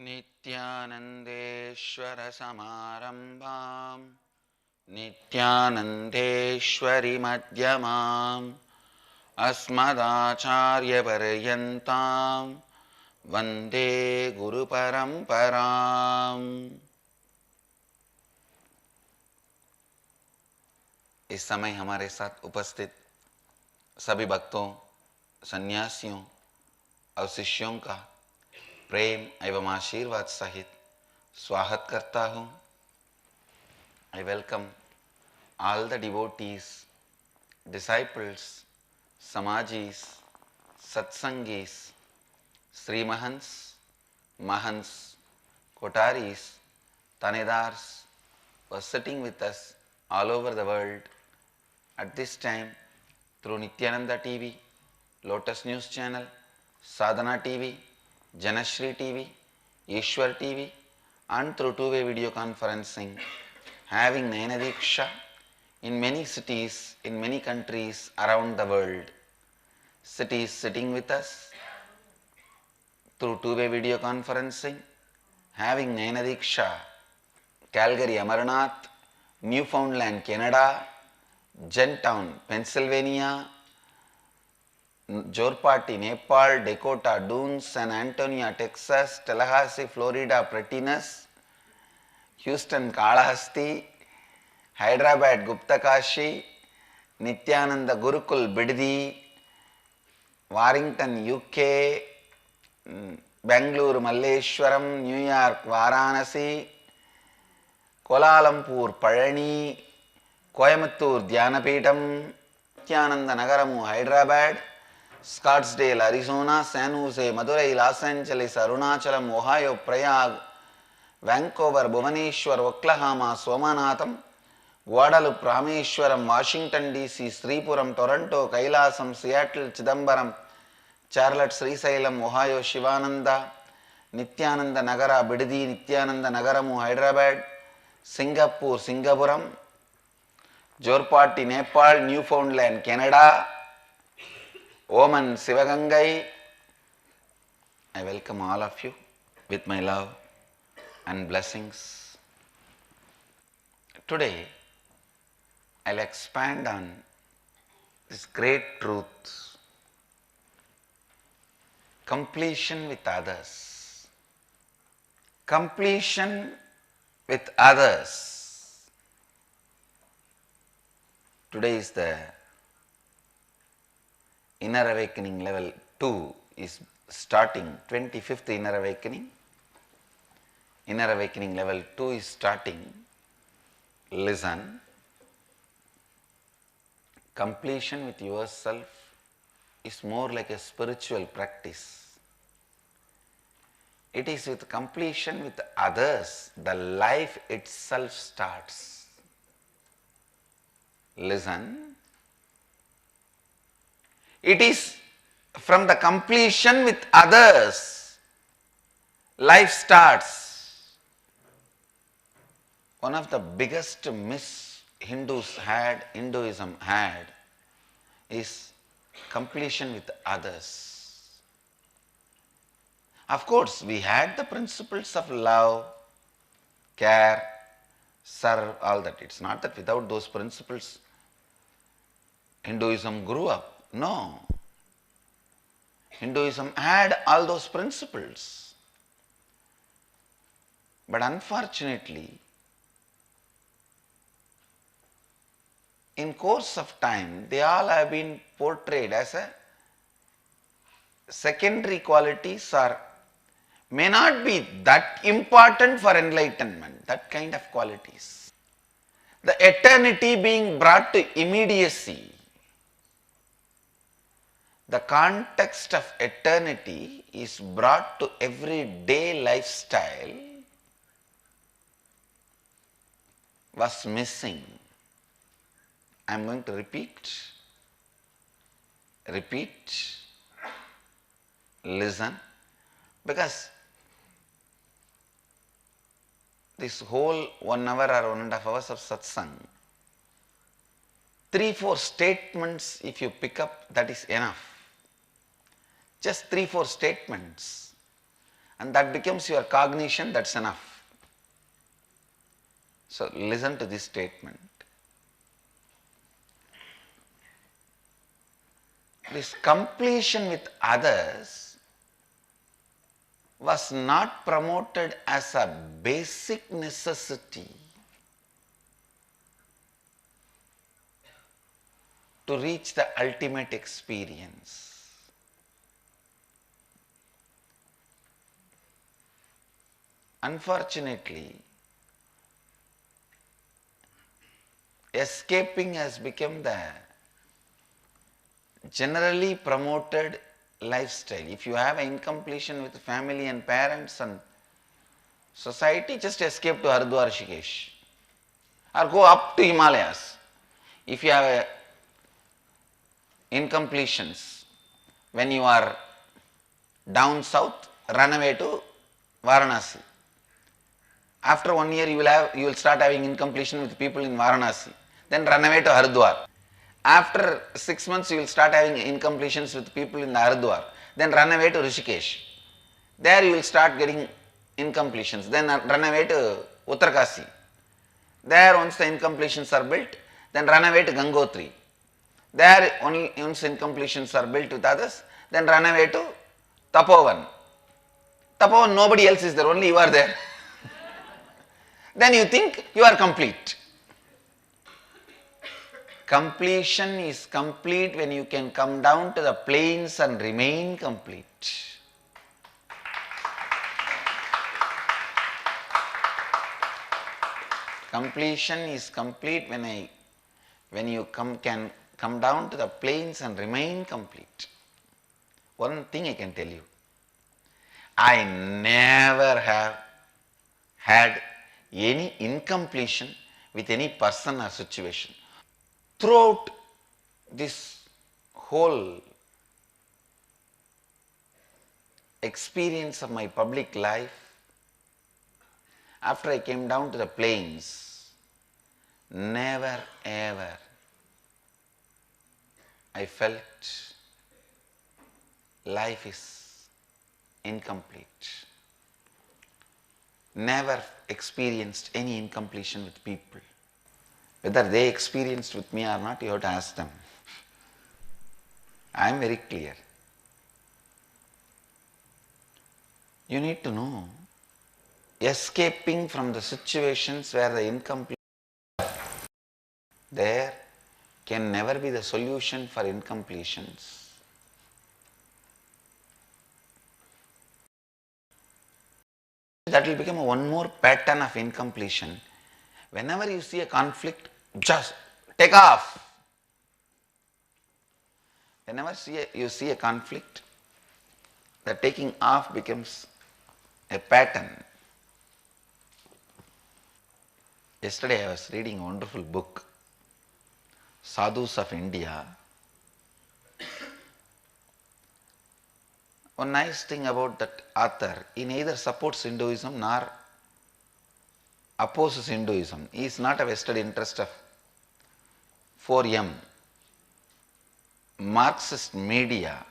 नित्यानन्देश्वर समारम्भां नित्यानन्देश्वरि मध्यमाम् अस्मदाचार्यपर्यन्तां वन्दे गुरुपरम्पराम्। इस समय हमारे साथ उपस्थित सभी भक्तों, सन्यासियों और शिष्यों का प्रेम एवं आशीर्वाद सहित स्वागत करता हूँ। I welcome all the devotees, disciples, samajis, satsangis, srimahans, mahants, kotaris, tanedars who are sitting with us all over the world at this time through Nithyananda TV, Lotus News Channel, Sadhana TV, Janashri TV, Ishwar TV, and through two-way video conferencing, having Nayana Diksha in many cities, in many countries around the world. Cities sitting with us through two-way video conferencing, having Nayana Diksha, Calgary, Amarnath, Newfoundland, Canada, Gentown, Pennsylvania, Jorpati, Nepal, Dakota, Dunes, San Antonio, Texas, Tallahassee, Florida, Pretinas, Houston, Kalahasti, Hyderabad, Guptakashi, Nithyananda Gurukul, Biddi, Warrington, UK, Bangalore, Malleshwaram, New York, Varanasi, Kuala Lumpur, Palani, Coimbatore, Dhyanapitham, Nithyananda Nagaramu, Hyderabad, Scottsdale, Arizona, San Jose, Madurai, Los Angeles, Arunachalam, Ohio, Prayag, Vancouver, Bhubaneswar, Oklahoma, Somanatham, Guadalupe, Rameshwaram, Washington DC, Sripuram, Toronto, Kailasam, Seattle, Chidambaram, Charlotte, Srisailam, Ohio, Shivananda, Nithyananda Nagara, Biddi, Nithyananda Nagaramu, Hyderabad, Singapore, Singapuram, Jorpati, Nepal, Newfoundland, Canada, Oman, Sivagangai. I welcome all of you with my love and blessings. Today, I'll expand on this great truth, completion with others. Completion with others. Today is the Inner Awakening Level 2 is starting, 25th Inner Awakening. Inner Awakening Level 2 is starting. Listen. Completion with yourself is more like a spiritual practice. It is with completion with others, the life itself starts. Listen. It is from the completion with others, life starts. One of the biggest myths Hinduism had is completion with others. Of course, we had the principles of love, care, serve, all that. It's not that without those principles Hinduism grew up. No. Hinduism had all those principles. But unfortunately, in course of time, they all have been portrayed as a secondary qualities or may not be that important for enlightenment, that kind of qualities. The eternity being brought to immediacy. The context of eternity is brought to everyday lifestyle was missing. I am going to repeat, listen, because this whole 1 hour or 1.5 hours of satsang, 3-4 statements if you pick up, that is enough. Just 3-4 statements. and that becomes your cognition, that's enough. So listen to this statement. This completion with others was not promoted as a basic necessity to reach the ultimate experience. Unfortunately, escaping has become the generally promoted lifestyle. If you have an incompletion with family and parents and society, just escape to Haridwar, Rishikesh, or go up to Himalayas. If you have incompletions when you are down south, run away to Varanasi. After 1 year you will start having incompletion with people in Varanasi. Then run away to Haridwar. After 6 months you will start having incompletions with people in Haridwar. Then run away to Rishikesh. There you will start getting incompletions. Then run away to Uttarkasi. There once the incompletions are built, then run away to Gangotri. There only once incompletions are built with others, then run away to Tapovan. Tapovan, nobody else is there, only you are there. Then you think you are complete. Completion is complete when you can come down to the plains and remain complete. Completion is complete when you can come down to the plains and remain complete. One thing I can tell you, I never have had any incompletion with any person or situation. Throughout this whole experience of my public life, after I came down to the plains, never ever I felt life is incomplete. Never experienced any incompletion with people. Whether they experienced with me or not, you have to ask them. I am very clear. You need to know, escaping from the situations where the incomplete there can never be the solution for incompletions. That will become one more pattern of incompletion. Whenever you see a conflict, just take off. Whenever you see a conflict, the taking off becomes a pattern. Yesterday I was reading a wonderful book, Sadhus of India. One nice thing about that author, he neither supports Hinduism nor opposes Hinduism. He is not a vested interest of 4M, Marxist media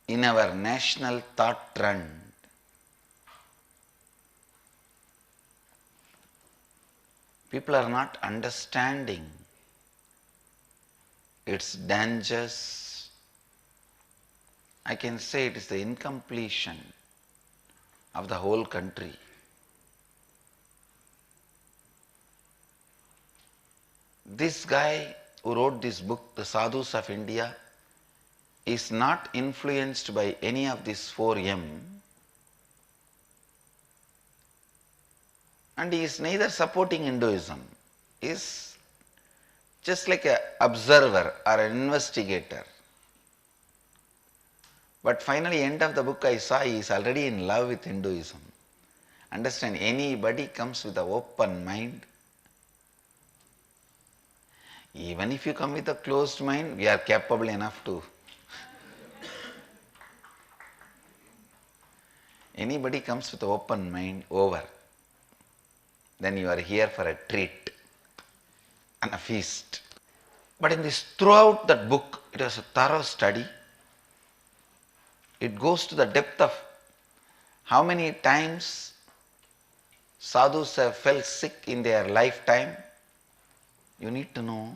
in our national thought trend. People are not understanding its dangers. I can say it is the incompletion of the whole country. This guy who wrote this book, The Sadhus of India, is not influenced by any of this 4M, and he is neither supporting Hinduism. He is just like an observer or an investigator. But finally, end of the book I saw he is already in love with Hinduism. Understand, anybody comes with an open mind. Even if you come with a closed mind, we are capable enough to. Anybody comes with an open mind, over. Then you are here for a treat and a feast. But in this, throughout that book, it was a thorough study. It goes to the depth of how many times sadhus have felt sick in their lifetime. You need to know.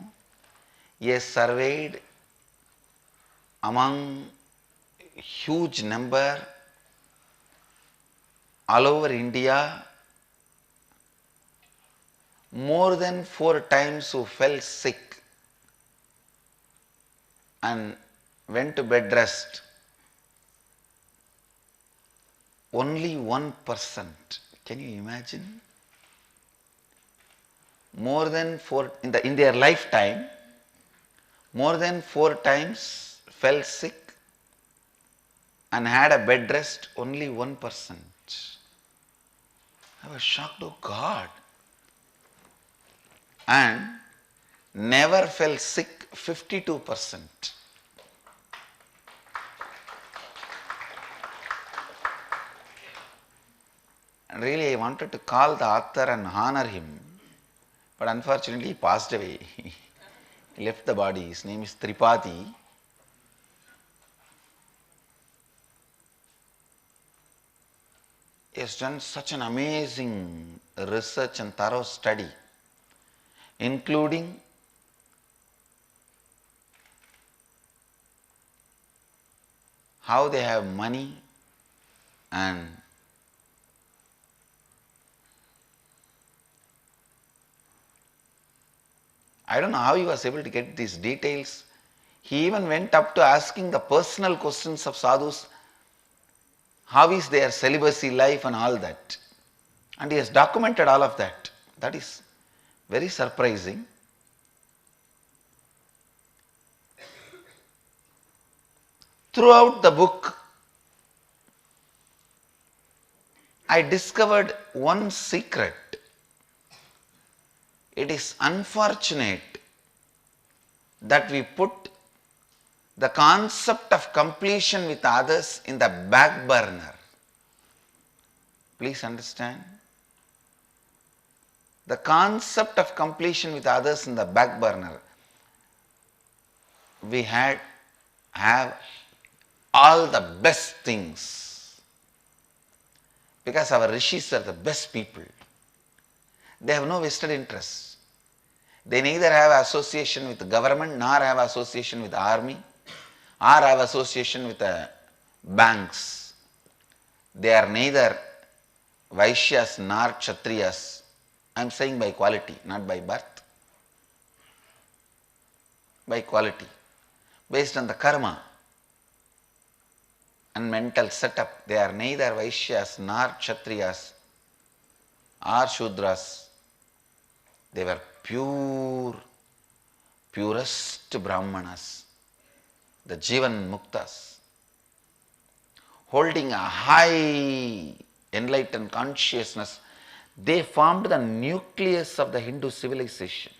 He has surveyed among huge number all over India, more than 4 times who fell sick and went to bed rest. Only 1%. Can you imagine? More than 4 in their lifetime, more than 4 times fell sick and had a bed rest, only 1%. I was shocked, oh God. And never fell sick, 52%. And really I wanted to call the author and honor him, but unfortunately he passed away. He left the body. His name is Tripathi. He has done such an amazing research and thorough study, including how they have money and I don't know how he was able to get these details. He even went up to asking the personal questions of sadhus. How is their celibacy life and all that. And he has documented all of that. That is very surprising. Throughout the book, I discovered one secret. It is unfortunate that we put the concept of completion with others in the back burner. Please understand. The concept of completion with others in the back burner. We have all the best things because our rishis are the best people. They have no vested interest. They neither have association with the government nor have association with the army or have association with the banks. They are neither Vaishyas nor Kshatriyas. I am saying by quality, not by birth. By quality. Based on the karma and mental setup, they are neither Vaishyas nor Kshatriyas or Shudras. They were purest Brahmanas, the Jivan Muktas, holding a high enlightened consciousness. They formed the nucleus of the Hindu civilization.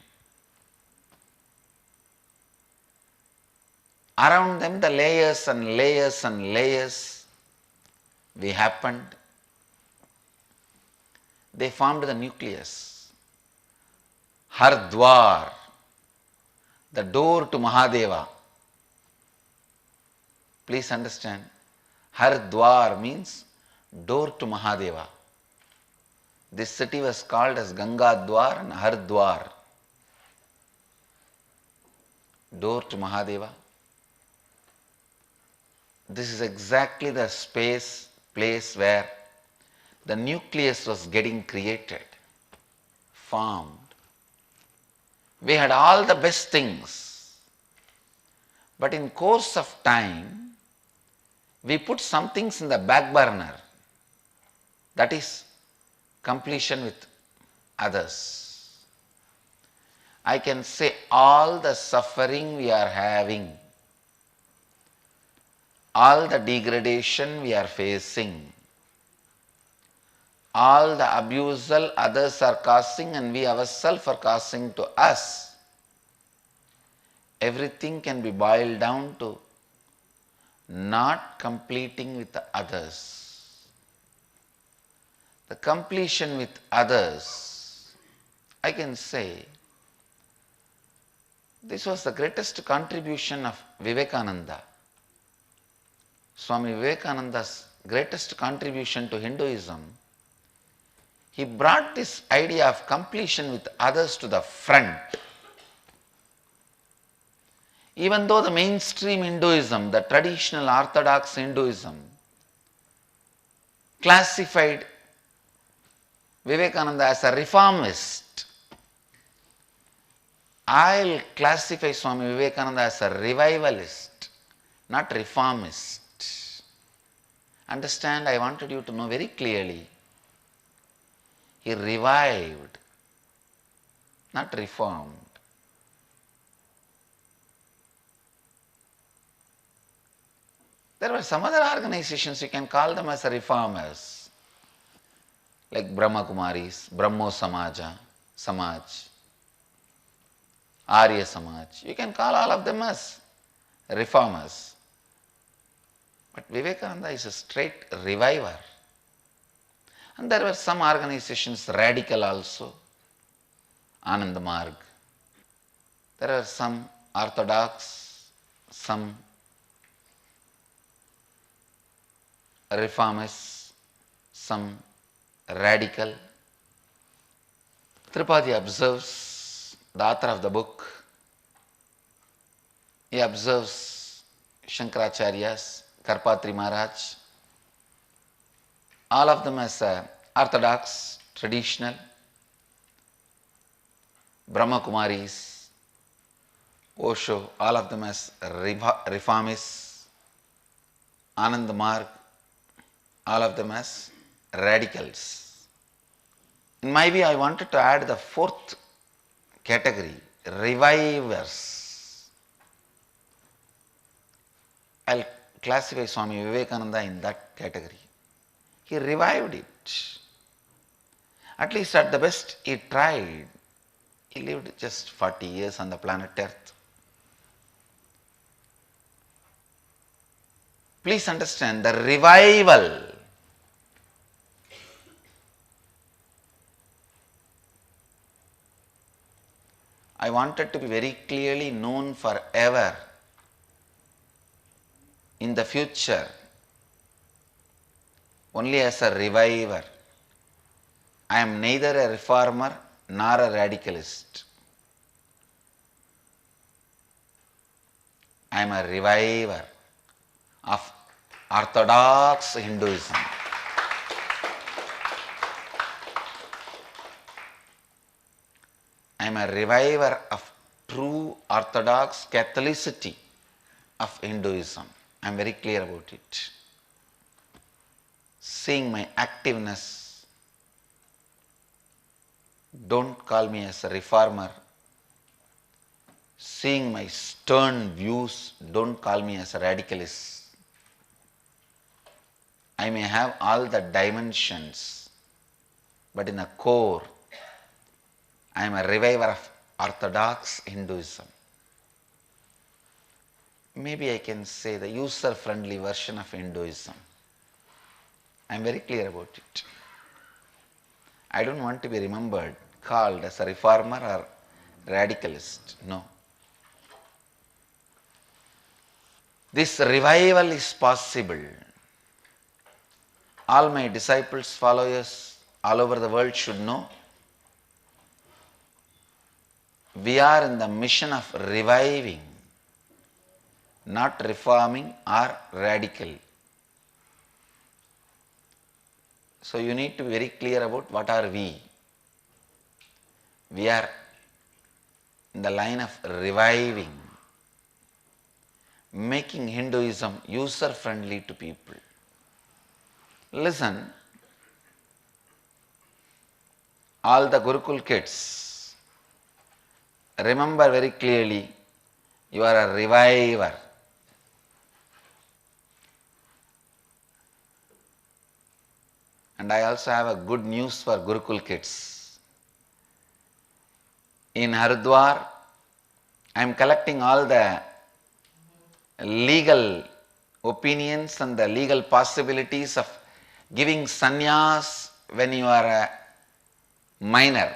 Around them the layers and layers and layers we happened. They formed the nucleus. Hardwar, the door to Mahadeva. Please understand, Hardwar means door to Mahadeva. This city was called as Gangadwar and Hardwar. Door to Mahadeva. This is exactly the place where the nucleus was getting created, formed. We had all the best things, but in course of time, we put some things in the back burner. That is completion with others. I can say all the suffering we are having, all the degradation we are facing, all the abusal others are causing and we ourselves are causing to us, everything can be boiled down to not completing with the others. The completion with others, I can say, this was the greatest contribution of Vivekananda. Swami Vivekananda's greatest contribution to Hinduism, he brought this idea of completion with others to the front. Even though the mainstream Hinduism, the traditional orthodox Hinduism, classified Vivekananda as a reformist, I'll classify Swami Vivekananda as a revivalist, not reformist. Understand, I wanted you to know very clearly. He revived, not reformed. There were some other organizations, you can call them as reformers, like Brahma Kumaris, Brahmo Samaj, Arya Samaj. You can call all of them as reformers. But Vivekananda is a straight reviver. And there were some organizations, radical also, Anand Marg. There are some orthodox, some reformists, some radical. Tripathi observes, the author of the book, he observes Shankaracharya's, Karpatri Maharaj, all of them as orthodox, traditional, Brahma Kumaris, Osho, all of them as reformists, Anand Marg, all of them as radicals. In my view, I wanted to add the fourth category, revivers. I'll classify Swami Vivekananda in that category. He revived it. At least at the best he tried. He lived just 40 years on the planet Earth. Please understand, the revival I wanted to be very clearly known forever in the future only as a reviver. I am neither a reformer nor a radicalist. I am a reviver of orthodox Hinduism. I am a reviver of true orthodox Catholicity of Hinduism. I am very clear about it. Seeing my activeness, don't call me as a reformer. Seeing my stern views, don't call me as a radicalist. I may have all the dimensions, but in the core, I am a reviver of orthodox Hinduism. Maybe I can say the user-friendly version of Hinduism. I am very clear about it. I don't want to be remembered, called as a reformer or radicalist. No. This revival is possible. All my disciples, followers all over the world should know. We are in the mission of reviving, not reforming or radical. So you need to be very clear about what are we. We are in the line of reviving, making Hinduism user-friendly to people. Listen, all the Gurukul kids, remember very clearly, you are a reviver. And I also have a good news for Gurukul kids. In Haridwar, I am collecting all the legal opinions and the legal possibilities of giving sannyas when you are a minor.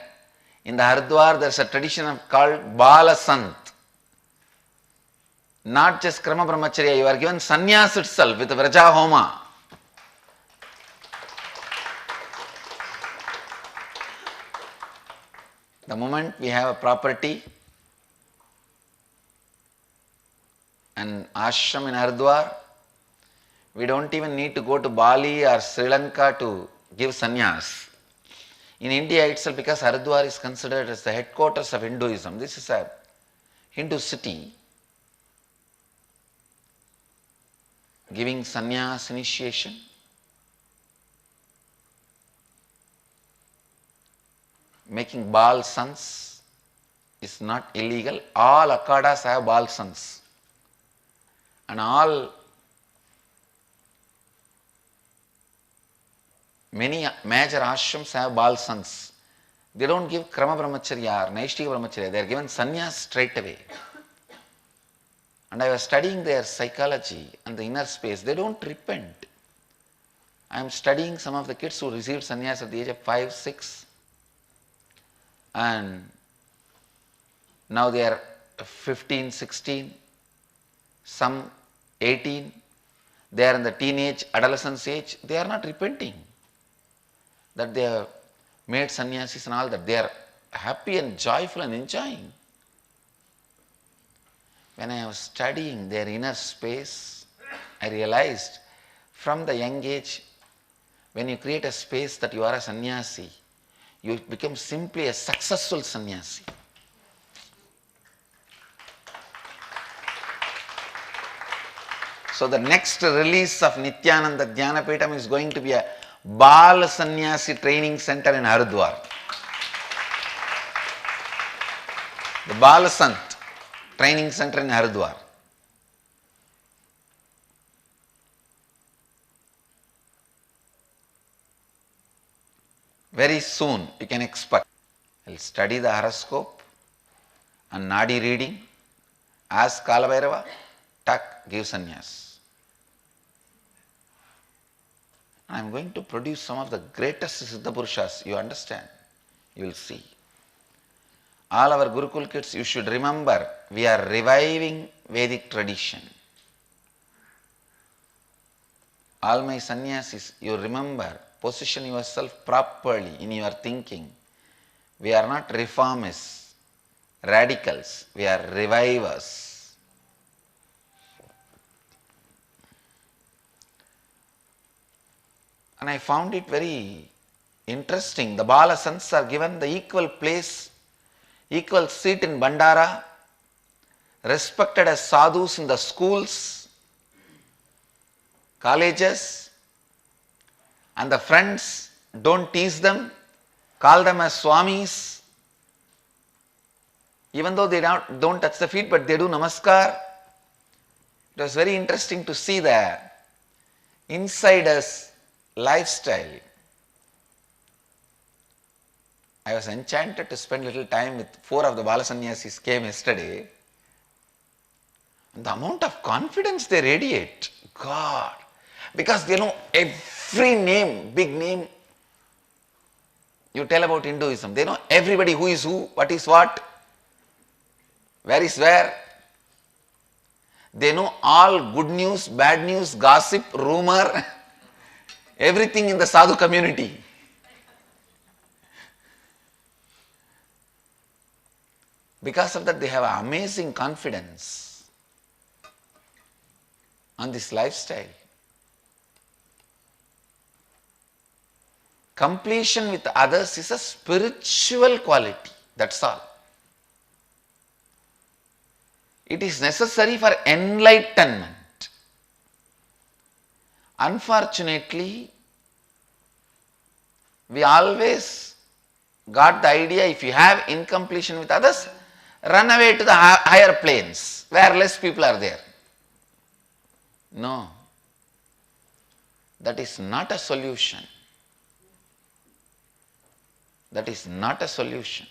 In the Haridwar, there is a tradition called Bala Sant. Not just Krama Brahmacharya, you are given sannyas itself with Vraja Homa. The moment we have a property, an ashram in Haridwar, we don't even need to go to Bali or Sri Lanka to give sannyas. In India itself, because Haridwar is considered as the headquarters of Hinduism, this is a Hindu city, giving sannyas initiation, making bal sons is not illegal. All akhadas have bal sons, and many major ashrams have bal sons. They don't give Krama Brahmacharya or Naishtika Brahmacharya, they are given sannyas straight away. And I was studying their psychology and the inner space. They don't repent. I am studying some of the kids who received sannyas at the age of 5, 6. And now they are 15, 16, some 18. They are in the teenage, adolescence age. They are not repenting that they have made sannyasis and all that. They are happy and joyful and enjoying. When I was studying their inner space, I realized from the young age, when you create a space that you are a sannyasi, you become simply a successful sannyasi. So the next release of Nithyananda Dhyanapeetham is going to be a Bal Sannyasi Training Center in Haridwar. The Bal Sant Training Center in Haridwar. Very soon you can expect. I'll study the horoscope and Nadi reading, ask Kalabhairava, tak, give sannyas. I am going to produce some of the greatest Siddha Purushas, you understand, you will see. All our Gurukul kids, you should remember, we are reviving Vedic tradition. All my sannyasis, you remember, position yourself properly in your thinking. We are not reformists, radicals, we are revivers. And I found it very interesting. The Bala Sants are given the equal place, equal seat in Bandara, respected as sadhus in the schools, colleges, and the friends don't tease them, call them as swamis, even though they don't touch the feet, but they do namaskar. It was very interesting to see the insiders' lifestyle. I was enchanted to spend little time with 4 of the Bala Sannyasis came yesterday. And the amount of confidence they radiate, God, because they know every name, big name. You tell about Hinduism, they know everybody who is who, what is what, where is where. They know all good news, bad news, gossip, rumor, everything in the sadhu community. Because of that, they have amazing confidence on this lifestyle. Completion with others is a spiritual quality, that's all. It is necessary for enlightenment. Unfortunately, we always got the idea, if you have incompletion with others, run away to the higher planes where less people are there. No, that is not a solution. That is not a solution.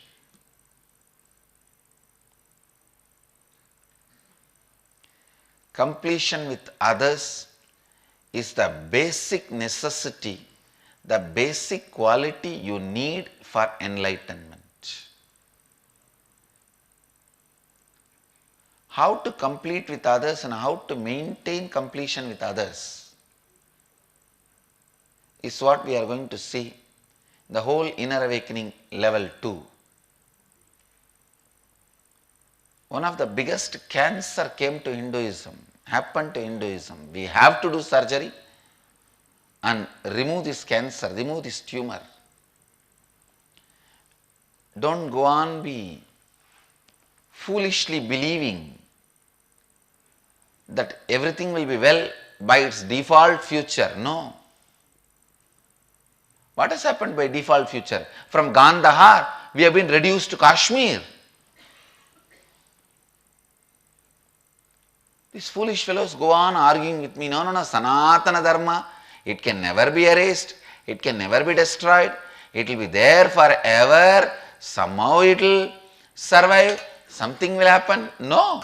Completion with others is the basic necessity, the basic quality you need for enlightenment. how to complete with others and how to maintain completion with others is what we are going to see the whole inner awakening level 2. One of the biggest cancer came to Hinduism, happened to Hinduism. We have to do surgery and remove this cancer, remove this tumor. Don't go on be foolishly believing that everything will be well by its default future. No. What has happened by default future? From Gandhar, we have been reduced to Kashmir. These foolish fellows go on arguing with me. No, Sanatana Dharma, it can never be erased, it can never be destroyed, it will be there forever, somehow it will survive, something will happen. No,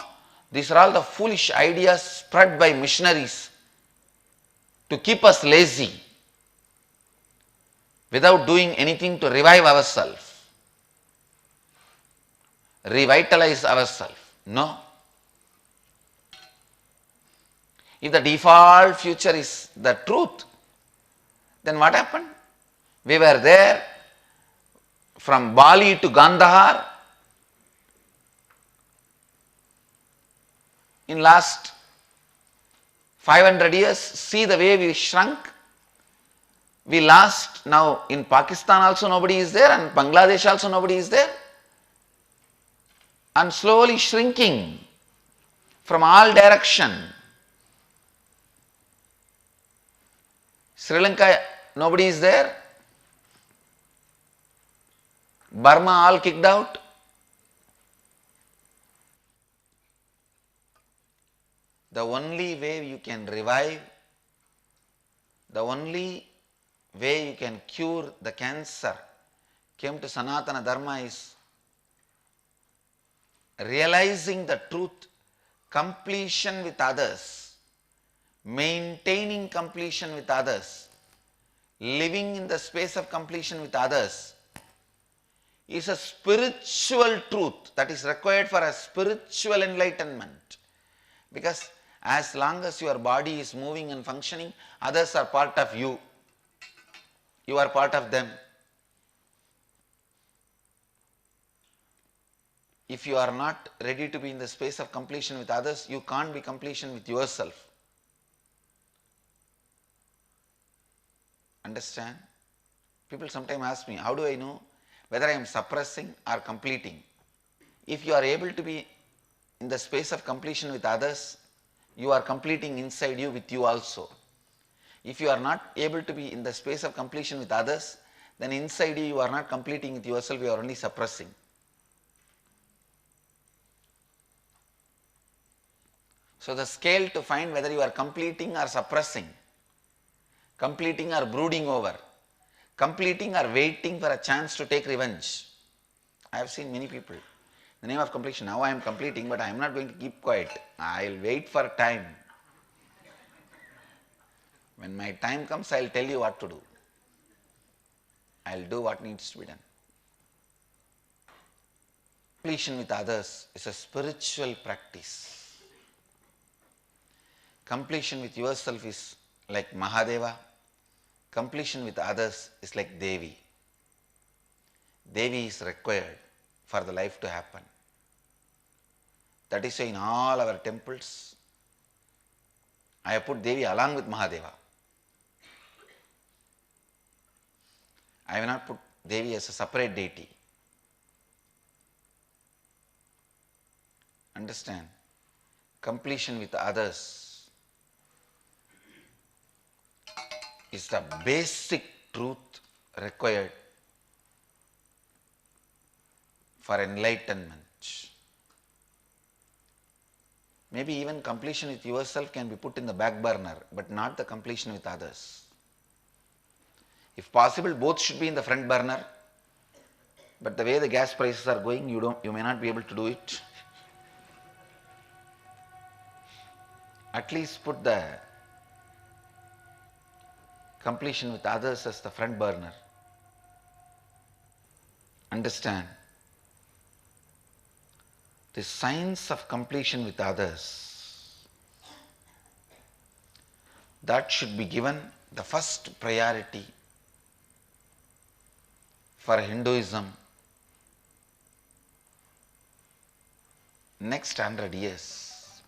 these are all the foolish ideas spread by missionaries to keep us lazy without doing anything to revive ourselves, revitalize ourselves. No. If the default future is the truth, then what happened? We were there from Bali to Gandhar. In last 500 years, see the way we shrunk. We lost, now in Pakistan also nobody is there, and Bangladesh also nobody is there. And slowly shrinking from all direction. Sri Lanka, nobody is there. Burma, all kicked out. The only way you can revive, the only way you can cure the cancer came to Sanatana Dharma is realizing the truth, completion with others, maintaining completion with others, living in the space of completion with others is a spiritual truth that is required for a spiritual enlightenment. Because as long as your body is moving and functioning, others are part of you. You are part of them. If you are not ready to be in the space of completion with others, you can't be completion with yourself. Understand? People sometimes ask me, how do I know whether I am suppressing or completing? If you are able to be in the space of completion with others, you are completing inside you with you also. If you are not able to be in the space of completion with others, then inside you are not completing with yourself, you are only suppressing. So the scale to find whether you are completing or suppressing, completing or brooding over, completing or waiting for a chance to take revenge. I have seen many people. In the name of completion, now I am completing, but I am not going to keep quiet. I will wait for time. When my time comes, I will tell you what to do. I will do what needs to be done. Completion with others is a spiritual practice. Completion with yourself is like Mahadeva. Completion with others is like Devi. Devi is required for the life to happen. That is why in all our temples, I have put Devi along with Mahadeva. I have not put Devi as a separate deity. Understand? Completion with others is the basic truth required for enlightenment. Maybe even completion with yourself can be put in the back burner, but not the completion with others. If possible, both should be in the front burner, but the way the gas prices are going, you may not be able to do it. At least put the completion with others as the front burner. Understand? the science of completion with others, that should be given the first priority for Hinduism next 100 years.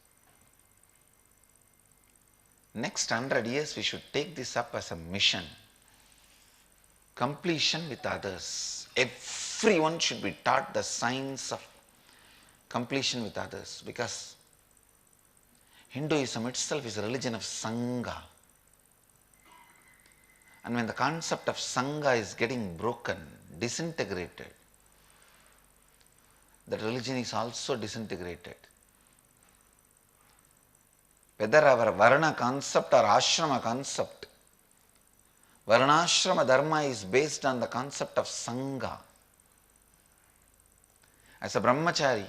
Next 100 years we should take this up as a mission. Completion with others. Everyone should be taught the science of completion with others, because Hinduism itself is a religion of Sangha. And when the concept of Sangha is getting broken, disintegrated, that religion is also disintegrated. Whether our Varna concept or Ashrama concept, Varnashrama Dharma is based on the concept of Sangha. As a Brahmachari,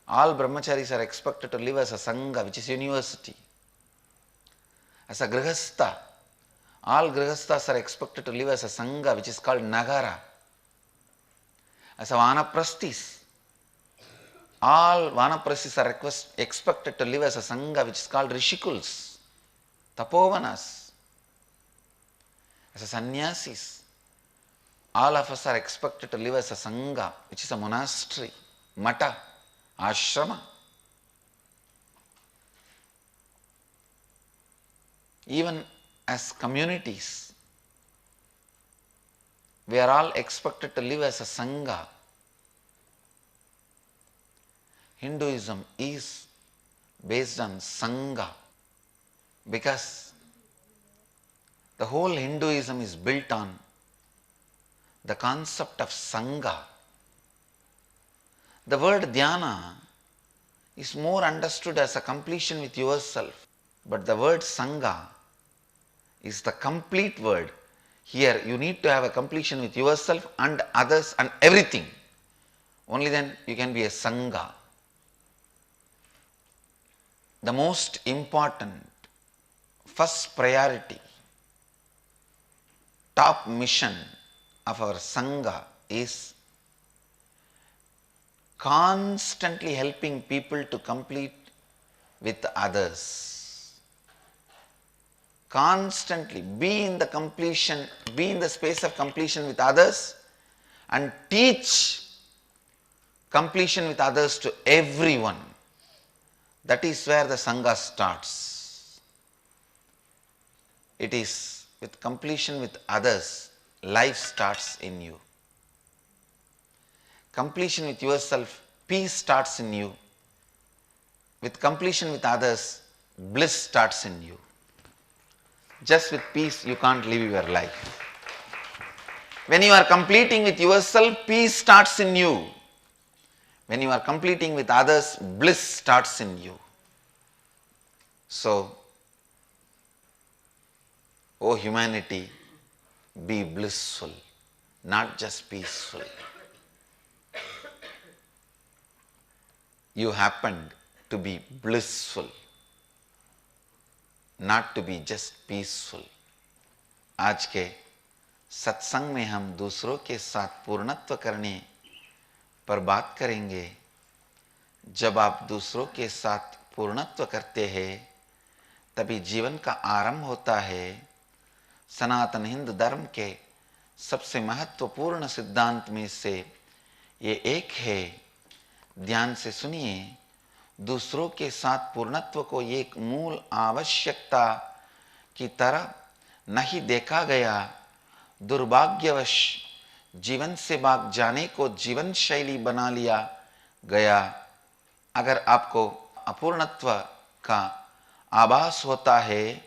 all Brahmacharis are expected to live as a Sangha, which is university. As a Grihastha, all Grihasthas are expected to live as a Sangha, which is called Nagara. As a Vanaprasthis, all Vanaprasthis are expected to live as a Sangha, which is called Rishikuls, Tapovanas. As a Sannyasis, all of us are expected to live as a Sangha, which is a monastery, Mata, Ashrama. Even as communities, we are all expected to live as a Sangha. Hinduism is based on Sangha, because the whole Hinduism is built on the concept of Sangha. The word Dhyana is more understood as a completion with yourself, but the word Sangha is the complete word. Here you need to have a completion with yourself and others and everything. Only then you can be a Sangha. The most important, first priority, top mission of our Sangha is constantly helping people to complete with others. Constantly be in the completion, be in the space of completion with others, and teach completion with others to everyone. That is where the Sangha starts. It is with completion with others, life starts in you. Completion with yourself, peace starts in you. With completion with others, bliss starts in you. Just with peace, you can't live your life. When you are completing with yourself, peace starts in you. When you are completing with others, bliss starts in you. So, O humanity, be blissful, not just peaceful. You happened to be blissful, not to be just peaceful. आज के सत्संग में हम दूसरों के साथ पूर्णत्व करने पर बात करेंगे। जब आप दूसरों के साथ पूर्णत्व करते हैं, तभी जीवन का आरंभ होता है। सनातन हिंदू धर्म के सबसे महत्वपूर्ण सिद्धांत में से ये एक है। ध्यान से सुनिए, दूसरों के साथ पूर्णत्व को एक मूल आवश्यकता की तरह नहीं देखा गया। दुर्भाग्यवश जीवन से भाग जाने को जीवन शैली बना लिया गया। अगर आपको अपूर्णत्व का आभास होता है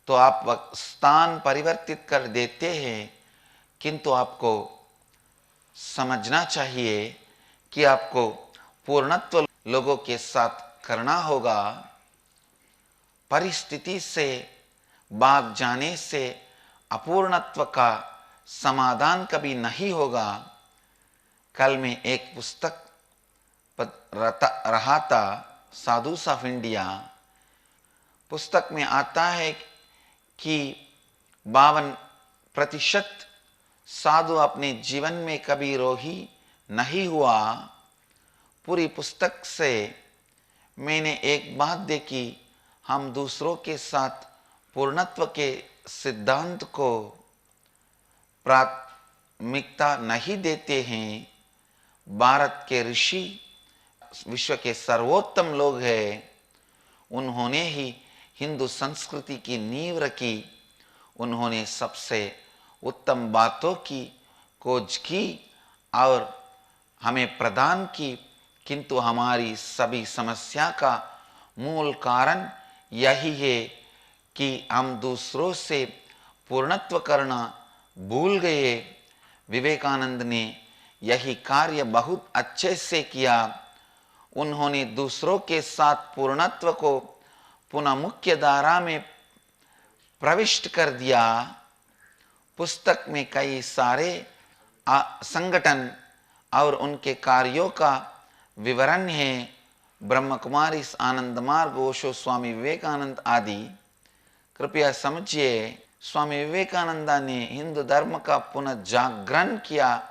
तो आप स्थान परिवर्तित कर देते हैं, किंतु आपको समझना चाहिए कि आपको पूर्णत्व लोगों के साथ करना होगा। परिस्थिति से भाग जाने से अपूर्णत्व का समाधान कभी नहीं होगा। कल मैं एक पुस्तक पढ़ रहा था, साधुस ऑफ इंडिया। पुस्तक में आता है कि 52% साधु अपने जीवन में कभी रोगी नहीं हुआ। पूरी पुस्तक से मैंने एक बात देखी, हम दूसरों के साथ पूर्णत्व के सिद्धांत को प्राथमिकता नहीं देते हैं। भारत के ऋषि विश्व के सर्वोत्तम लोग हैं, उन्होंने ही हिंदू संस्कृति की नींव रखी। उन्होंने सबसे उत्तम बातों की खोज की और हमें प्रदान की, किंतु हमारी सभी समस्या का मूल कारण यही है कि हम दूसरों से पूर्णत्व करना भूल गए। विवेकानंद ने यही कार्य बहुत अच्छे से किया। उन्होंने दूसरों के साथ पूर्णत्व को पुनः मुख्य धारा में प्रविष्ट कर दिया। पुस्तक में कई सारे संगठन और उनके कार्यों का विवरण है। ब्रह्म कुमारी, आनंद मार्ग, ओशो, स्वामी विवेकानंद आदि। कृपया समझिए, स्वामी विवेकानंदा ने हिंदू धर्म का पुनः जागरण किया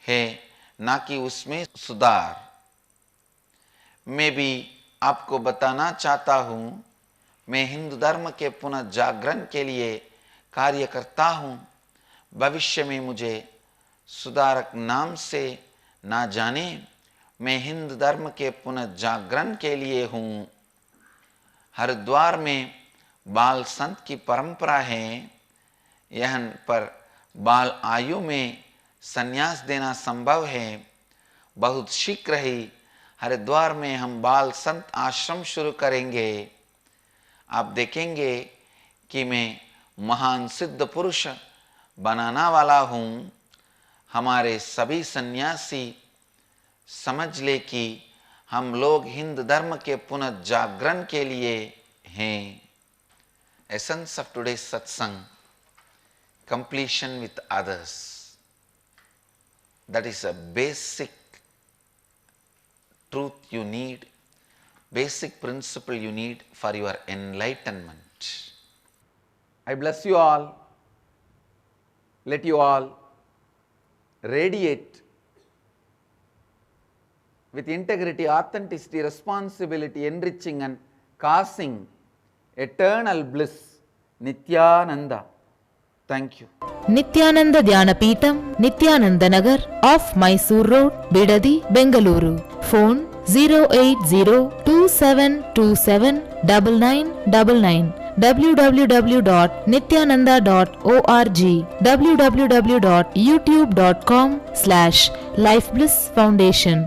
है, ना कि उसमें सुधार। मैं भी आपको बताना चाहता हूँ, मैं हिंदू धर्म के पुनः जागरण के लिए कार्य करता हूँ। भविष्य में मुझे सुधारक नाम से ना जाने, मैं हिंदू धर्म के पुनः जागरण के लिए हूँ। हरिद्वार में बाल संत की परंपरा है। यहाँ पर बाल आयु में संन्यास देना संभव है। बहुत शीघ्र ही हरिद्वार में हम बाल संत आश्रम शुरू करेंगे। आप देखेंगे कि मैं महान सिद्ध पुरुष बनाना वाला हूँ। हमारे सभी सन्यासी समझ ले कि हम लोग हिंदू धर्म के पुनः जागरण के लिए हैं। Essence of today's satsang, completion with others. That is a basic truth you need, basic principle you need for your enlightenment. I bless you all. Let you all radiate with integrity, authenticity, responsibility, enriching and causing eternal bliss. Nithyananda. Thank you. Nithyananda Dhyanapītam, Nithyananda Nagar, off Mysore Road, Bidadi, Bengaluru. Phone 08027279999. www.nithyananda.org. www.youtube.com/Life Bliss Foundation.